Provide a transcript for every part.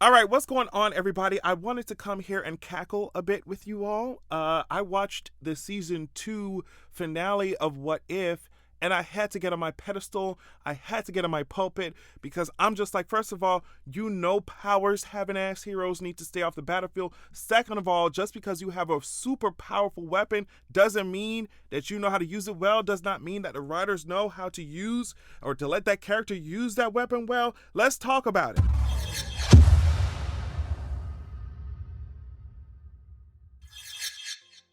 All right, what's going on, everybody? I wanted to come here and cackle a bit with you all. I watched the season 2 finale of What If, and I had to get on my pedestal. I had to get on my pulpit because I'm just like, first of all, powers having ass heroes need to stay off the battlefield. Second of all, just because you have a super powerful weapon doesn't mean that you know how to use it well, does not mean that the writers know how to use or to let that character use that weapon well. Let's talk about it.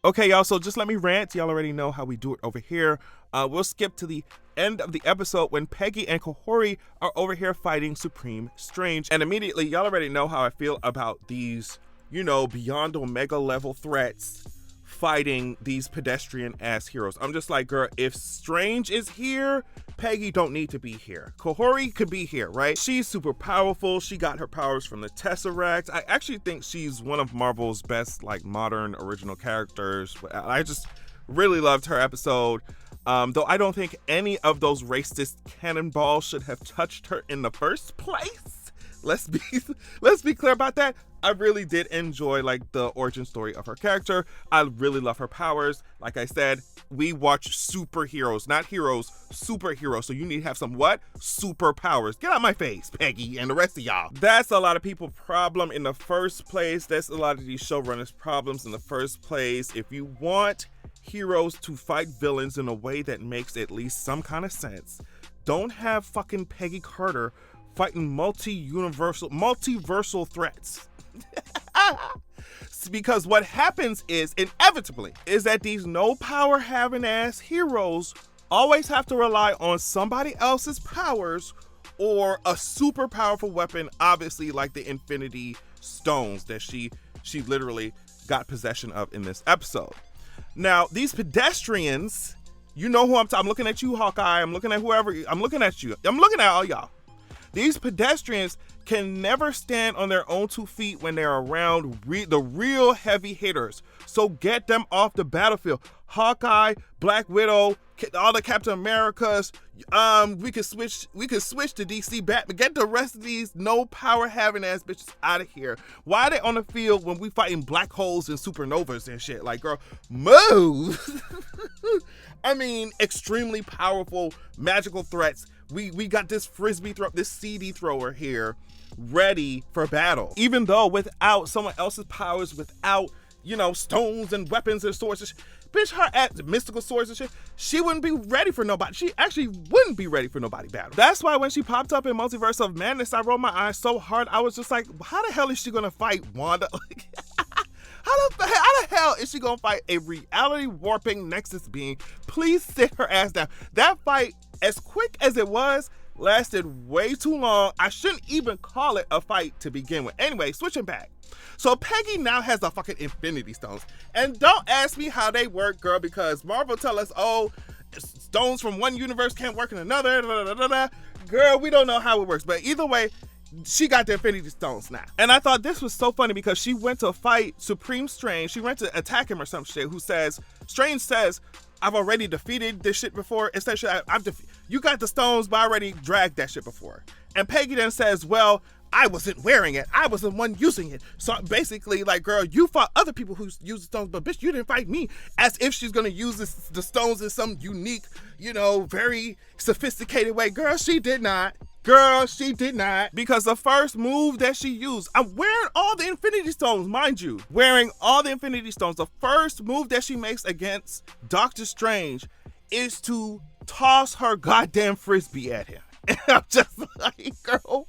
Okay, y'all, so just let me rant. Y'all already know how we do it over here. We'll skip to the end of the episode when Peggy and Kahori are over here fighting Supreme Strange. And immediately, y'all already know how I feel about these, beyond Omega level threats fighting these pedestrian ass heroes. I'm just like, girl, if Strange is here, Peggy don't need to be here. Kahori could be here, right? She's super powerful. She got her powers from the Tesseract. I actually think she's one of Marvel's best, modern original characters. I just really loved her episode. Though I don't think any of those racist cannonballs should have touched her in the first place. Let's be clear about that. I really did enjoy the origin story of her character. I really love her powers. Like I said, we watch superheroes, not heroes, superheroes. So you need to have some what? Superpowers. Get out my face, Peggy, and the rest of y'all. That's a lot of people's problem in the first place. That's a lot of these showrunners' problems in the first place. If you want heroes to fight villains in a way that makes at least some kind of sense, don't have fucking Peggy Carter fighting multiversal threats. Because what happens is, inevitably, is that these no power having ass heroes always have to rely on somebody else's powers or a super powerful weapon, obviously like the Infinity Stones that she literally got possession of in this episode. Now, these pedestrians, you know who I'm looking at you, Hawkeye. I'm looking at whoever. I'm looking at you. I'm looking at all y'all. These pedestrians can never stand on their own 2 feet when they're around the real heavy hitters. So get them off the battlefield. Hawkeye, Black Widow, all the Captain Americas. We could switch to DC Batman. Get the rest of these no power having ass bitches out of here. Why are they on the field when we fighting black holes and supernovas and shit? Like, girl, move. I mean, extremely powerful magical threats. We got this frisbee throw, this CD thrower here, ready for battle. Even though without someone else's powers, without, stones and weapons and swords and shit, bitch, her at mystical swords and shit, she wouldn't be ready for nobody. She actually wouldn't be ready for nobody battle. That's why when she popped up in Multiverse of Madness, I rolled my eyes so hard. I was just like, how the hell is she gonna fight Wanda? How the hell is she gonna fight a reality warping Nexus being? Please sit her ass down. That fight, as quick as it was, lasted way too long. I shouldn't even call it a fight to begin with. Anyway, switching back. So Peggy now has the fucking Infinity Stones. And don't ask me how they work, girl, because Marvel tell us, oh, stones from one universe can't work in another. Da, da, da, da. Girl, we don't know how it works. But either way, she got the Infinity Stones now. And I thought this was so funny because she went to fight Supreme Strange. She went to attack him or some shit, Strange says, I've already defeated this shit before. Essentially, you got the stones, but I already dragged that shit before. And Peggy then says, well, I wasn't wearing it. I was the one using it. So basically, girl, you fought other people who used the stones, but bitch, you didn't fight me. As if she's gonna use the stones in some unique, very sophisticated way. Girl, she did not. Because the first move that she used, I'm wearing all the Infinity Stones, mind you. Wearing all the Infinity Stones. The first move that she makes against Doctor Strange is to toss her goddamn frisbee at him. And I'm just like, girl,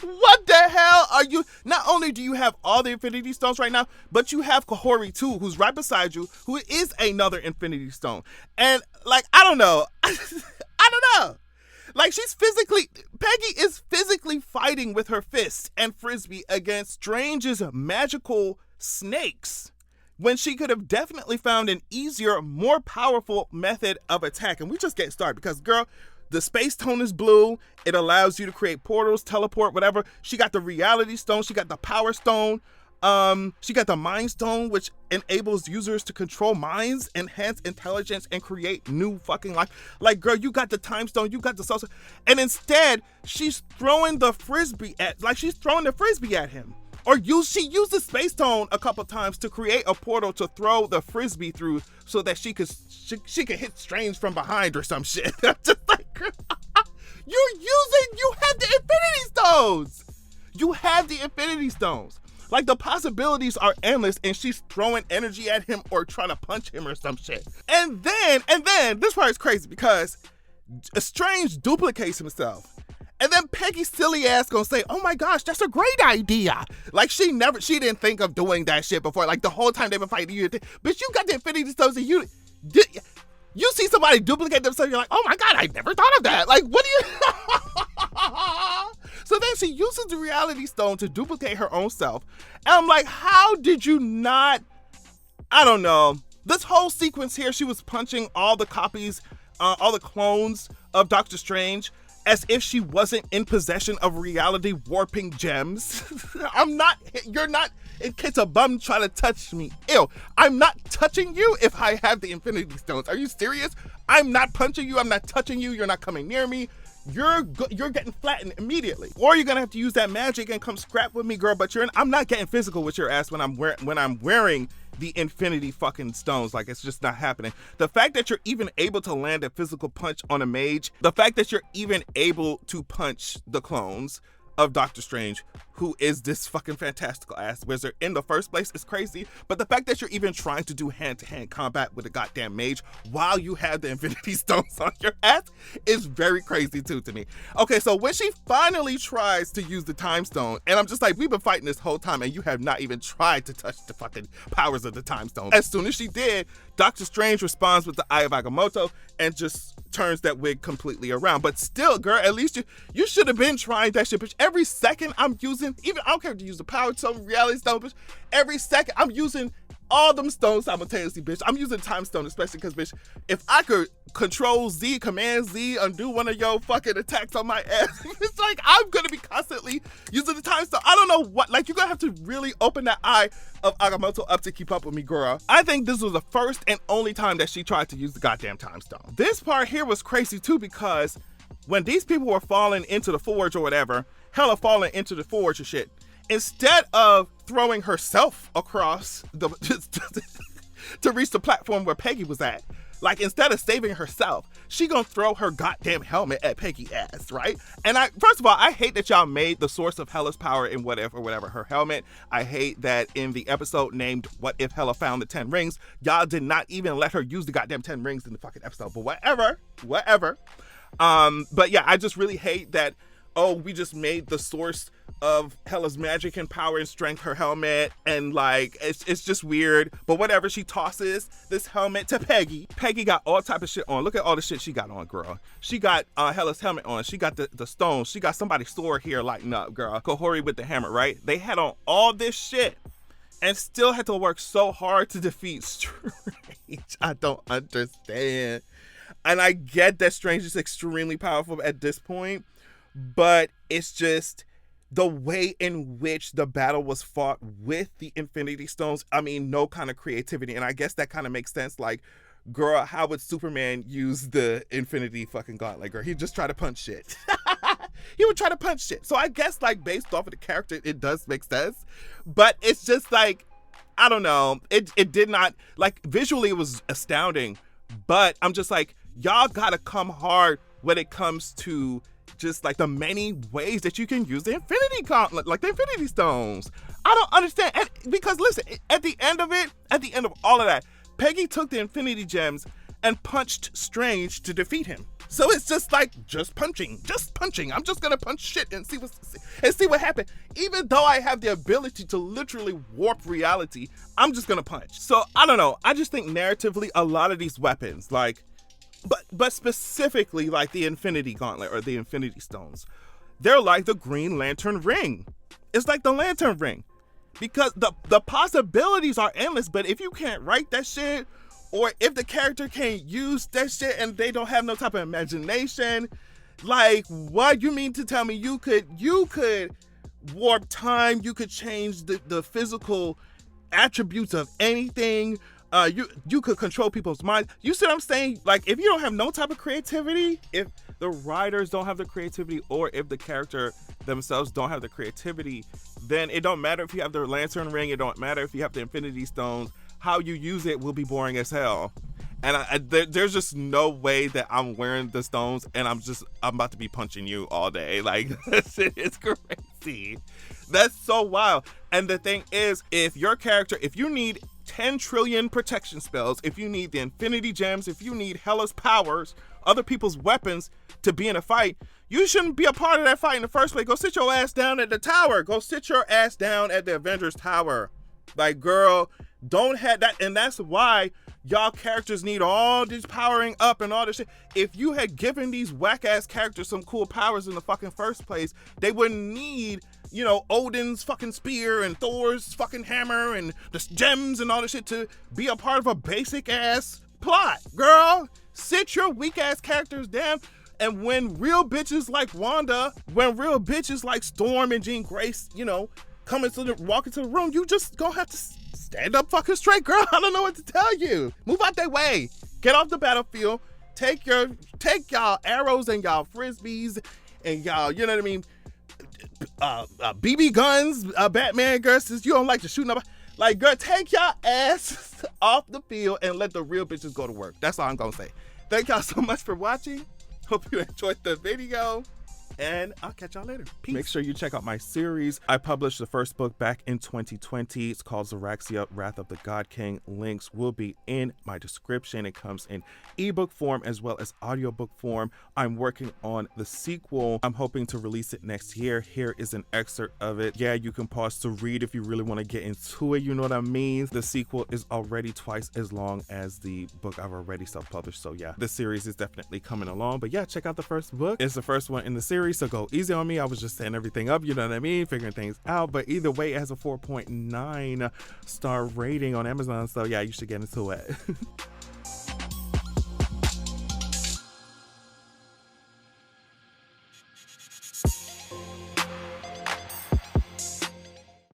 what the hell are you? Not only do you have all the Infinity Stones right now, but you have Kahori too, who's right beside you, who is another Infinity Stone. And I don't know. I don't know. Peggy is physically fighting with her fists and frisbee against Strange's magical snakes when she could have definitely found an easier, more powerful method of attack. And we just get started because, girl, the space tone is blue. It allows you to create portals, teleport, whatever. She got the reality stone. She got the power stone. She got the Mind Stone, which enables users to control minds, enhance intelligence, and create new fucking life. Like, girl, you got the Time Stone, you got the Soul Stone, and instead, she's throwing the frisbee at him. Or she used the Space Stone a couple times to create a portal to throw the frisbee through so that she could hit Strange from behind or some shit. I'm just like, you have the Infinity Stones. You have the Infinity Stones. Like, the possibilities are endless, and she's throwing energy at him or trying to punch him or some shit. And then, this part is crazy because Strange duplicates himself. And then Peggy's silly ass gonna say, oh my gosh, that's a great idea. Like, she didn't think of doing that shit before. Like, the whole time they've been fighting, bitch, you got the Infinity Stones and you see somebody duplicate themselves, you're like, oh my God, I never thought of that. Like, what do you... So then she uses the Reality Stone to duplicate her own self. And I'm like, how did you not... I don't know. This whole sequence here, she was punching all the copies, all the clones of Doctor Strange as if she wasn't in possession of reality warping gems. You're not, in case a bum try to touch me. Ew, I'm not touching you if I have the Infinity Stones. Are you serious? I'm not punching you, I'm not touching you, you're not coming near me. You're getting flattened immediately. Or you're gonna have to use that magic and come scrap with me, girl, but I'm not getting physical with your ass when I'm wearing the Infinity fucking Stones. Like, it's just not happening. The fact that you're even able to land a physical punch on a mage, the fact that you're even able to punch the clones of Doctor Strange, who is this fucking fantastical ass wizard in the first place, is crazy. But the fact that you're even trying to do hand-to-hand combat with a goddamn mage while you have the Infinity Stones on your ass is very crazy too to me. Okay, so when she finally tries to use the Time Stone, and I'm just like, we've been fighting this whole time and you have not even tried to touch the fucking powers of the Time Stone. As soon as she did, Doctor Strange responds with the Eye of Agamotto and just turns that wig completely around. But still, girl, at least you should have been trying that shit, bitch. Every second I'm using, even I don't care if you use the Power Stone, Reality Stone, bitch. Every second I'm using all them stones simultaneously, bitch. I'm using Time Stone especially because, bitch, if I could Control Z, Command Z, undo one of your fucking attacks on my ass, it's like I'm gonna be constantly using the Time Stone. I don't know what, like, you're gonna have to really open that Eye of Agamotto up to keep up with me, girl. I think this was the first and only time that she tried to use the goddamn Time Stone. This part here was crazy too because when these people were falling into the forge or whatever, hella falling into the forge and shit, instead of throwing herself across the to reach the platform where Peggy was at, like, instead of saving herself, she gonna throw her goddamn helmet at Peggy ass, right? And first of all, I hate that y'all made the source of Hella's power in whatever her helmet. I hate that in the episode named What If Hella Found the 10 Rings, y'all did not even let her use the goddamn 10 rings in the fucking episode, but whatever. But yeah, I just really hate that, oh, we just made the source of Hella's magic and power and strength her helmet, and like, it's just weird. But whatever, she tosses this helmet to Peggy. Peggy got all type of shit on. Look at all the shit she got on, girl. She got Hella's helmet on. She got the stones. She got somebody's sword here lighting up, girl. Kohori with the hammer, right? They had on all this shit and still had to work so hard to defeat Strange. I don't understand. And I get that Strange is extremely powerful at this point, but it's just the way in which the battle was fought with the Infinity Stones. I mean, no kind of creativity. And I guess that kind of makes sense. Like, girl, how would Superman use the Infinity fucking Gauntlet, girl? He'd just try to punch shit. He would try to punch shit. So I guess, like, based off of the character, it does make sense. But it's just like, I don't know. It did not, like, visually it was astounding. But I'm just like, y'all gotta come hard when it comes to just like the many ways that you can use the Infinity Gauntlet, like the Infinity Stones. I don't understand. Because listen, at the end of all of that, Peggy took the Infinity Gems and punched Strange to defeat him. So it's just like, just punching. I'm just gonna punch shit and see what happened. Even though I have the ability to literally warp reality, I'm just gonna punch. So I don't know. I just think narratively, a lot of these weapons, like, but specifically like the Infinity Gauntlet or the Infinity Stones, they're like the Green Lantern ring. It's like the Lantern ring, because the possibilities are endless. But if you can't write that shit, or if the character can't use that shit and they don't have no type of imagination, like, what you mean to tell me you could warp time. You could change the physical attributes of anything. You could control people's minds. You see what I'm saying? Like, if you don't have no type of creativity, if the writers don't have the creativity, or if the character themselves don't have the creativity, then it don't matter if you have the lantern ring. It don't matter if you have the infinity stones. How you use it will be boring as hell. And there's just no way that I'm wearing the stones and I'm about to be punching you all day. Like, this shit is crazy. That's so wild. And the thing is, if you need 10 trillion protection spells, if you need the infinity gems, if you need Hela's powers, other people's weapons to be in a fight, you shouldn't be a part of that fight in the first place. Go sit your ass down at the tower. Go sit your ass down at the Avengers Tower. Like, girl, don't have that. And that's why y'all characters need all this powering up and all this shit. If you had given these whack ass characters some cool powers in the fucking first place, they wouldn't need, you know, Odin's fucking spear and Thor's fucking hammer and the gems and all this shit to be a part of a basic ass plot. Girl, sit your weak ass characters down. And when real bitches like Wanda, when real bitches like Storm and Jean Grace, you know, walk into the room, you just gonna have to stand up fucking straight, girl. I don't know what to tell you. Move out their way. Get off the battlefield. Take y'all arrows and y'all frisbees and y'all, you know what I mean, BB guns, Batman girl, since you don't like to shoot nobody. Like, girl, take y'all ass off the field and let the real bitches go to work. That's all I'm gonna say. Thank y'all so much for watching. Hope you enjoyed the video. And I'll catch y'all later. Peace. Make sure you check out my series. I published the first book back in 2020. It's called Zeraxia, Wrath of the God King. Links will be in my description. It comes in ebook form as well as audiobook form. I'm working on the sequel. I'm hoping to release it next year. Here is an excerpt of it. Yeah, you can pause to read if you really want to get into it. You know what I mean? The sequel is already twice as long as the book I've already self-published. So yeah, the series is definitely coming along. But yeah, check out the first book. It's the first one in the series. So go easy on me. I was just setting everything up, you know what I mean, figuring things out. But either way, it has a 4.9 star rating on Amazon. So yeah, you should get into it.